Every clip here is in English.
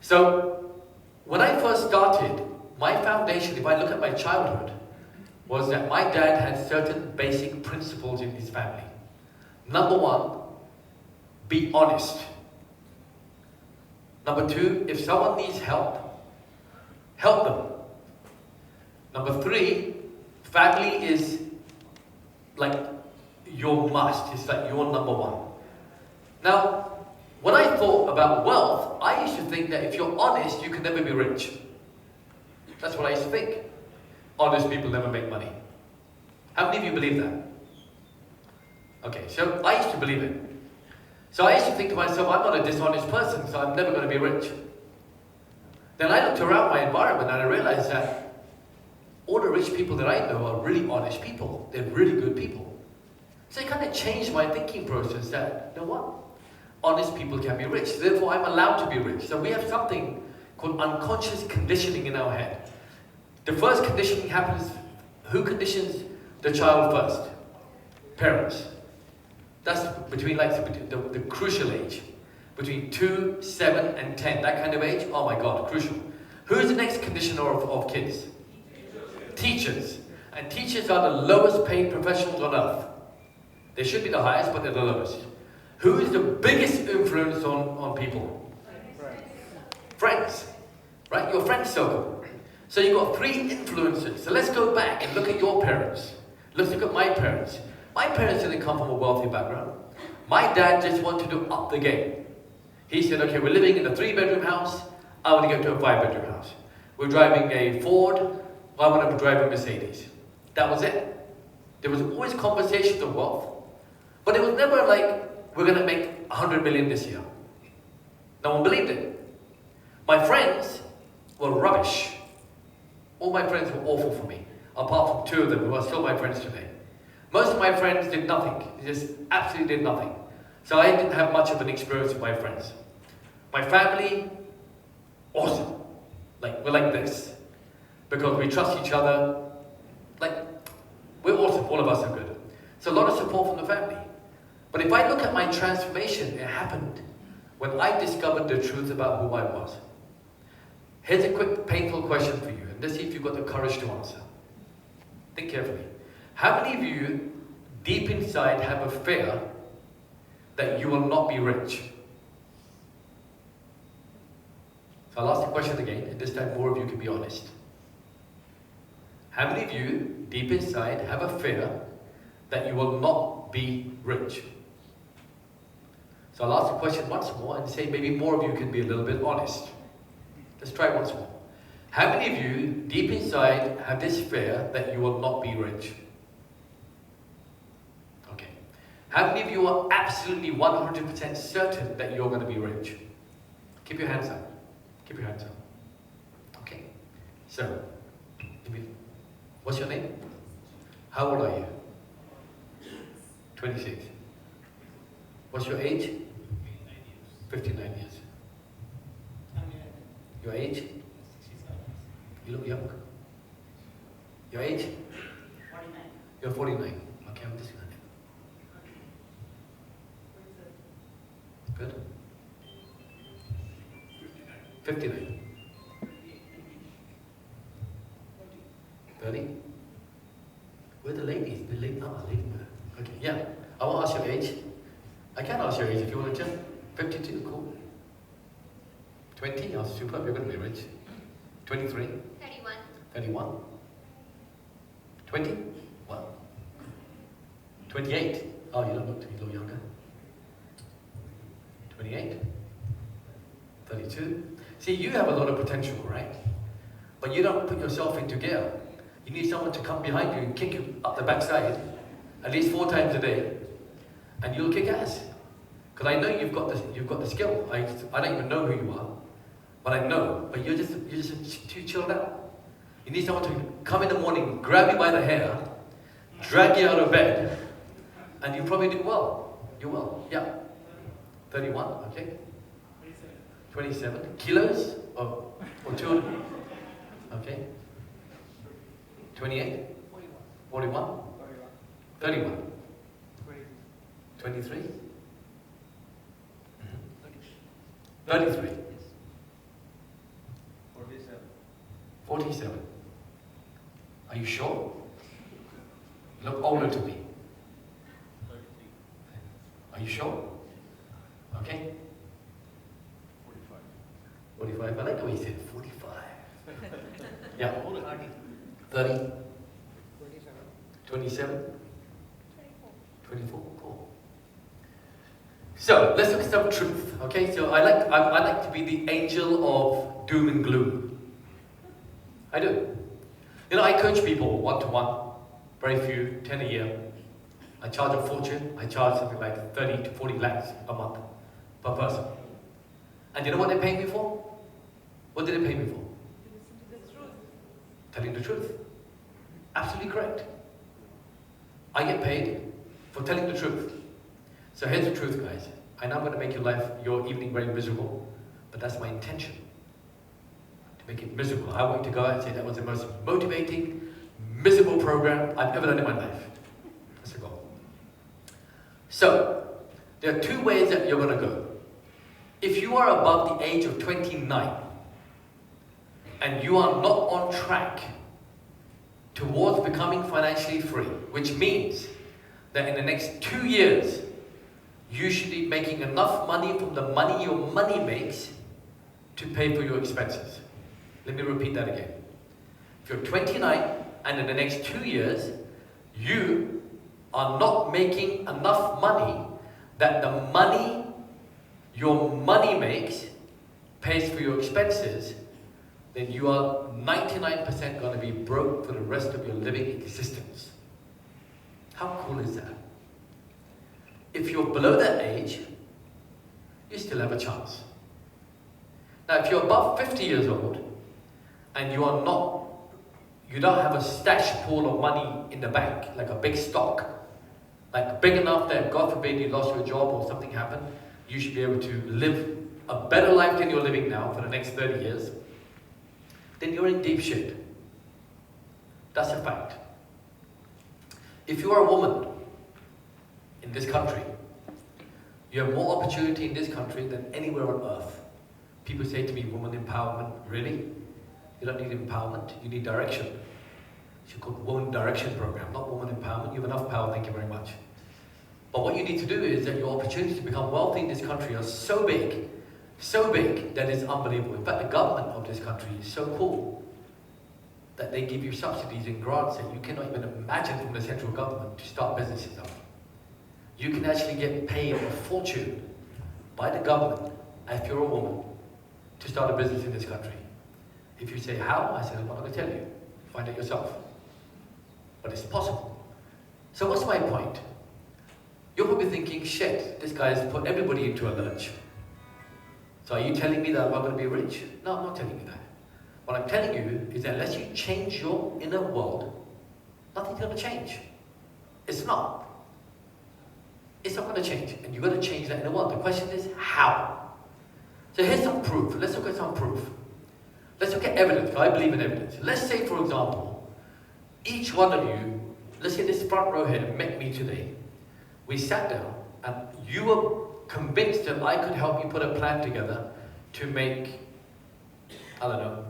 So, when I first started, my foundation, if I look at my childhood, was that my dad had certain basic principles in his family. Number one, be honest. Number two, if someone needs help, help them. Number three, family is like your must. It's like your number one. Now, when I thought about wealth, I used to think that if you're honest, you can never be rich. That's what I used to think. Honest people never make money. How many of you believe that? Okay, so I used to believe it. So I used to think to myself, I'm not a dishonest person, so I'm never going to be rich. Then I looked around my environment and I realized that all the rich people that I know are really honest people. They're really good people. So it kind of changed my thinking process that, you know what? Honest people can be rich. Therefore, I'm allowed to be rich. So we have something called unconscious conditioning in our head. The first conditioning happens, who conditions the child first? Parents. That's between the crucial age. Between 2, 7 and 10, that kind of age, oh my God, crucial. Who is the next conditioner of kids? Teachers. And teachers are the lowest paid professionals on earth. They should be the highest, but they're the lowest. Who is the biggest influence on people? Friends. Right? Your friend circle. So you've got 3 influences. So let's go back and look at your parents. Let's look at my parents. My parents didn't come from a wealthy background. My dad just wanted to up the game. He said, okay, we're living in a 3-bedroom house. I want to go to a 5-bedroom house. We're driving a Ford. I want to drive a Mercedes. That was it. There was always conversations of wealth. But it was never like, we're going to make 100 million this year. No one believed it. My friends were rubbish. All my friends were awful for me, apart from 2 of them who are still my friends today. Most of my friends did nothing. They just absolutely did nothing. So I didn't have much of an experience with my friends. My family, awesome. Like, we're like this. Because we trust each other. Like, we're awesome. All of us are good. So a lot of support from the family. But if I look at my transformation, it happened when I discovered the truth about who I was. Here's a quick, painful question for you. And let's see if you've got the courage to answer. Think carefully. How many of you, deep inside, have a fear that you will not be rich? So I'll ask the question again, and this time more of you can be honest. How many of you, deep inside, have a fear that you will not be rich? So I'll ask the question once more and say maybe more of you can be a little bit honest. Let's try once more. How many of you, deep inside, have this fear that you will not be rich? Okay. How many of you are absolutely 100% certain that you're going to be rich? Keep your hands up. Keep your hands up. Okay. So, what's your name? How old are you? 26. What's your age? 59 years. Your age? You look young. Your age? 49. You're 49. Okay, I'm just gonna. Good. 59. 30. Where are the ladies? The lady. Oh, lady. Okay, yeah. I won't ask your age. I can ask your age if you want to. 52. Cool. 20. Oh, superb. You're going to be rich. 23. 31. 31. 20. Wow. 28. Oh, you look younger. 28. 32. See, you have a lot of potential, right? But you don't put yourself into gear. You need someone to come behind you and kick you up the backside at least 4 times a day, and you'll kick ass. Because I know you've got the skill. I don't even know who you are, but I know. But you're just too chilled out. You need someone to come in the morning, grab you by the hair, drag you out of bed, and you probably do well. You will, yeah. 31, okay. 27 kilos or 200. Okay. 28. 41. 31. 23. 33. okay? 45. I like the way you said 45. Yeah. 30. 27. 24. Cool. So let's look at some truth. Okay. So I like to be the angel of doom and gloom. I do. You know, I coach people one-to-one, very few, 10 a year. I charge a fortune. I charge something like 30 to 40 lakhs a month per person. And you know what they pay me for? What did they pay me for? Telling the truth. Absolutely correct. I get paid for telling the truth. So here's the truth, guys. I know I'm going to make your evening very miserable, but that's my intention. To make it miserable. I want you to go out and say that was the most motivating, miserable program I've ever done in my life. That's the goal. So, there are two ways that you're going to go. If you are above the age of 29, and you are not on track towards becoming financially free, which means that in the next 2 years, you should be making enough money from the money your money makes to pay for your expenses. Let me repeat that again. If you're 29 and in the next 2 years, you are not making enough money that the money your money makes pays for your expenses, then you are 99% going to be broke for the rest of your living existence. How cool is that? If you're below that age, you still have a chance. Now, if you're above 50 years old, and you don't have a stash pool of money in the bank, like a big stock, like big enough that, God forbid, you lost your job or something happened, you should be able to live a better life than you're living now for the next 30 years, then you're in deep shit. That's a fact. If you are a woman in this country, you have more opportunity in this country than anywhere on earth. People say to me, woman empowerment, really? You don't need empowerment, you need direction. It's called Woman Direction Program, not woman empowerment. You have enough power, thank you very much. But what you need to do is that your opportunities to become wealthy in this country are so big that it's unbelievable. In fact, the government of this country is so cool that they give you subsidies and grants that you cannot even imagine from the central government to start businesses up. You can actually get paid a fortune by the government, if you're a woman, to start a business in this country. If you say, how? I said, I'm not going to tell you. Find it yourself. But it's possible. So what's my point? You're probably thinking, shit, this guy's put everybody into a lurch. So are you telling me that I'm not going to be rich? No, I'm not telling you that. What I'm telling you is that unless you change your inner world, nothing's going to change. It's not. It's not going to change. And you've got to change that inner world. The question is, how? So here's some proof. Let's look at some proof. Let's look at evidence, because I believe in evidence. Let's say, for example, each one of you, let's say this front row here, met me today. We sat down, and you were convinced that I could help you put a plan together to make, I don't know,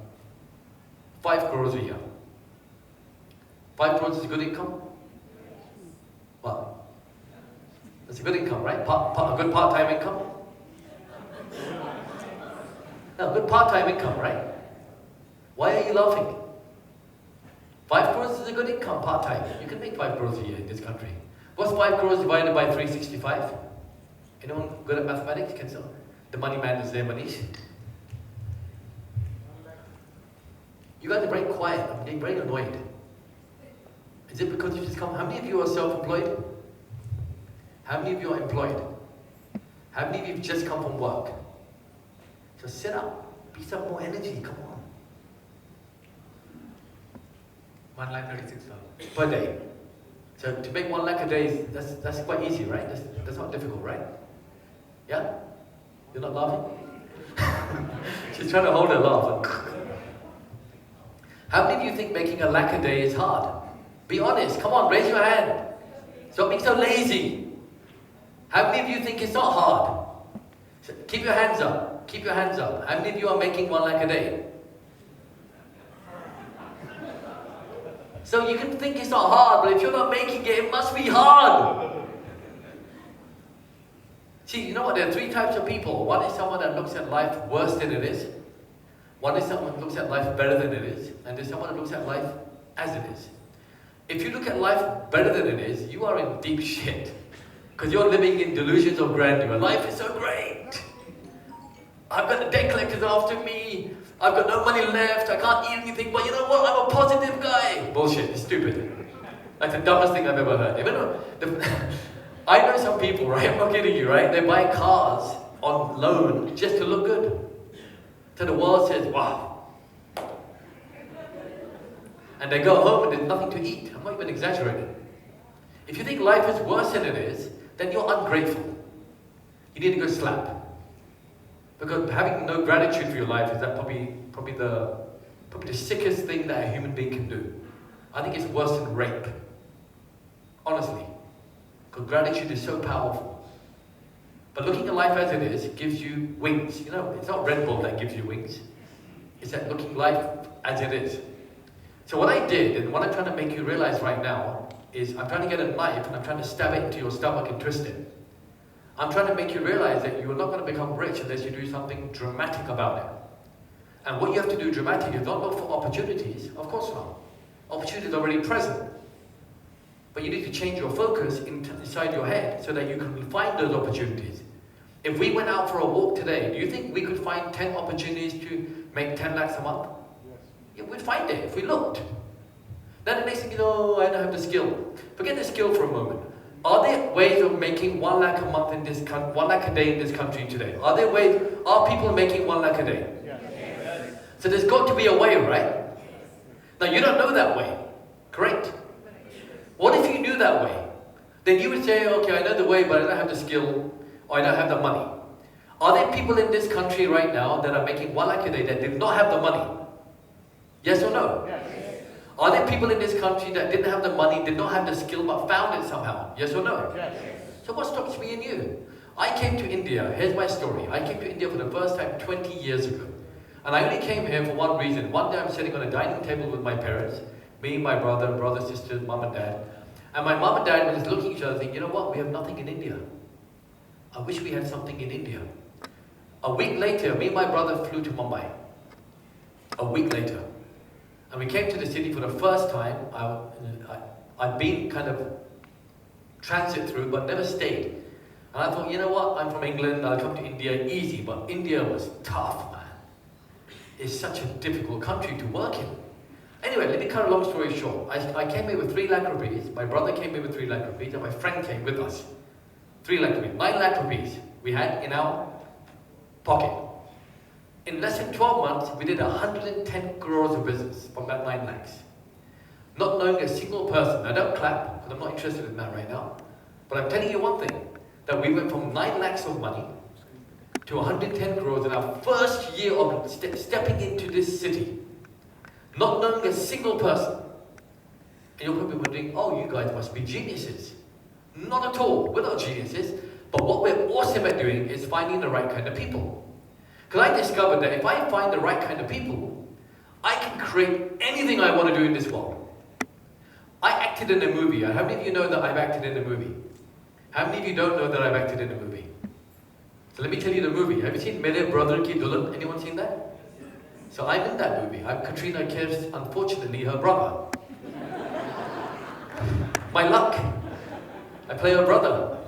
5 crores a year. 5 crores is a good income? Well, that's a good income, right? A good part-time income? No, good part-time income, right? Why are you laughing? 5 crores is a good income, part-time. You can make 5 crores a year in this country. What's 5 crores divided by 365? Anyone good at mathematics? Can so? The money man is there, Manish. You guys are very quiet. I'm getting very annoyed. Is it because you just come? How many of you are self-employed? How many of you are employed? How many of you have just come from work? So sit up. Be some more energy. Come on. 1,36,000 per day. So to make 1 lakh a day, that's quite easy, right? That's not difficult, right? Yeah? You're not laughing? She's trying to hold her laugh. How many of you think making 1 lakh a day is hard? Be honest. Come on, raise your hand. Stop being so lazy. How many of you think it's not hard? So keep your hands up. Keep your hands up. How many of you are making 1 lakh a day? So you can think it's not hard, but if you're not making it, it must be hard. See, you know what? There are three types of people. One is someone that looks at life worse than it is. One is someone who looks at life better than it is. And there's someone who looks at life as it is. If you look at life better than it is, you are in deep shit. Because you're living in delusions of grandeur. Life is so great. I've got the debt collectors after me. I've got no money left. I can't eat anything. But you know what? I'm a positive guy. Bullshit. It's stupid. That's the dumbest thing I've ever heard. I know some people, right? I'm not kidding you, right? They buy cars on loan just to look good. So the world says, wow. And they go home and there's nothing to eat. I'm not even exaggerating. If you think life is worse than it is, then you're ungrateful. You need to go slap. Because having no gratitude for your life is that probably the sickest thing that a human being can do. I think it's worse than rape. Honestly. Because gratitude is so powerful. But looking at life as it is gives you wings. You know, it's not Red Bull that gives you wings. It's that looking life as it is. So what I did, and what I'm trying to make you realize right now, is I'm trying to get a knife and I'm trying to stab it into your stomach and twist it. I'm trying to make you realize that you're not going to become rich unless you do something dramatic about it. And what you have to do dramatic is not look for opportunities. Of course not. Opportunity is already present. But you need to change your focus inside your head so that you can find those opportunities. If we went out for a walk today, do you think we could find 10 opportunities to make 10 lakhs a month? Yes. Yeah, we'd find it if we looked. Then the next thing you know, I don't have the skill. Forget the skill for a moment. Are there ways of making 1 lakh a month in this 1 lakh a day in this country today? Are there ways? Are people making 1 lakh a day? Yes. So there's got to be a way, right? Now you don't know that way, correct? What if you knew that way? Then you would say, okay, I know the way, but I don't have the skill, or I don't have the money. Are there people in this country right now that are making 1 lakh a day that did not have the money? Yes or no? Yes. Are there people in this country that didn't have the money, did not have the skill, but found it somehow? Yes or no? Yes. So what stops me and you? I came to India, here's my story. I came to India for the first time 20 years ago. And I only came here for one reason. One day I'm sitting on a dining table with my parents, me, my brother, sister, mom and dad. And my mom and dad were just looking at each other thinking, you know what, we have nothing in India. I wish we had something in India. A week later, me and my brother flew to Mumbai. A week later. And we came to the city for the first time. I'd been kind of transit through, but never stayed. And I thought, you know what, I'm from England, I'll come to India easy, but India was tough, man. It's such a difficult country to work in. Anyway, let me cut a long story short. I came here with 3 lakh rupees, my brother came here with 3 lakh rupees, and my friend came with us. 3 lakh rupees, 9 lakh rupees we had in our pocket. In less than 12 months, we did 110 crores of business from that 9 lakhs. Not knowing a single person. Now don't clap, because I'm not interested in that right now. But I'm telling you one thing, that we went from 9 lakhs of money to 110 crores in our first year of stepping into this city. Not knowing a single person. And you're probably wondering, oh, you guys must be geniuses. Not at all, we're not geniuses. But what we're awesome at doing is finding the right kind of people. Because I discovered that if I find the right kind of people, I can create anything I want to do in this world. I acted in a movie. How many of you know that I've acted in a movie? How many of you don't know that I've acted in a movie? So let me tell you the movie. Have you seen Mere Brother Ki Dulan? Anyone seen that? So I'm in that movie. I'm Katrina Kaif's, unfortunately, her brother. My luck. I play her brother.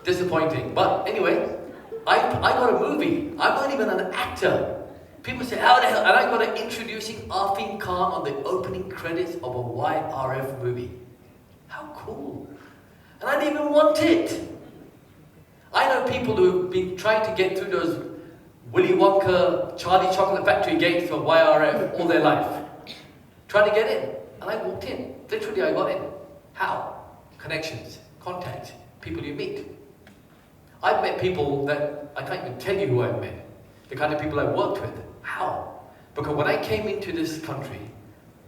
Disappointing. But anyway, I got a movie. I'm not even an actor. People say, how the hell? And I got an introducing Arfeen Khan on the opening credits of a YRF movie. How cool. And I didn't even want it. I know people who've been trying to get through those Willy Wonka, Charlie Chocolate Factory gates of YRF all their life. Trying to get in. And I walked in. Literally, I got in. How? Connections, contacts, people you meet. I've met people that I can't even tell you who I've met. The kind of people I worked with. How? Because when I came into this country,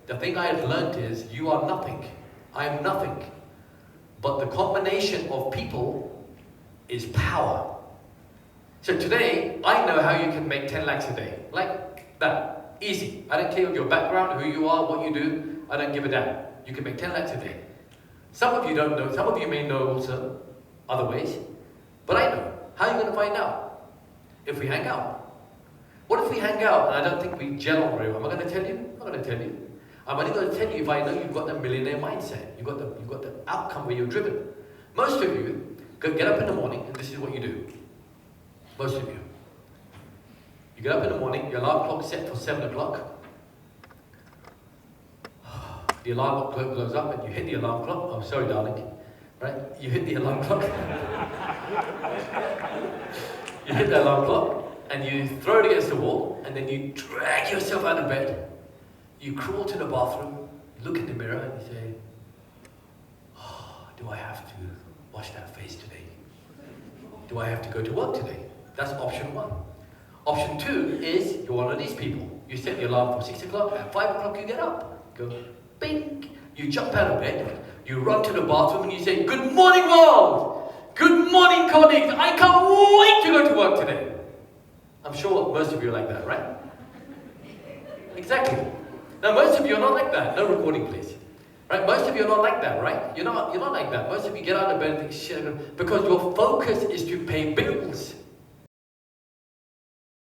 the thing I had learned is, you are nothing. I am nothing. But the combination of people is power. So today, I know how you can make 10 lakhs a day. Like that. Easy. I don't care of your background, who you are, what you do. I don't give a damn. You can make 10 lakhs a day. Some of you don't know, some of you may know also other ways, but I know. How are you going to find out? If we hang out. What if we hang out and I don't think we gel on very well? Am I going to tell you? I'm not going to tell you. I'm only going to tell you if I know you've got the millionaire mindset. You've got the outcome where you're driven. Most of you get up in the morning and this is what you do. Most of you. You get up in the morning, your alarm clock's set for 7 o'clock. The alarm clock goes up and you hit the alarm clock. Oh, sorry, darling. Right? You hit the alarm clock. You hit the alarm clock and you throw it against the wall and then you drag yourself out of bed. You crawl to the bathroom, you look in the mirror and you say, oh, do I have to wash that face today? Do I have to go to work today? That's option 1. Option 2 is you're one of these people. You set your alarm for 6 o'clock, at 5 o'clock you get up. Go, bing! You jump out of bed, you run to the bathroom and you say, good morning world! Good morning colleagues! I can't wait to go to work today! I'm sure most of you are like that, right? Exactly. Now most of you are not like that. No recording please. Right? Most of you are not like that, right? You're not like that. Most of you get out of bed and think, shit, because your focus is to pay bills.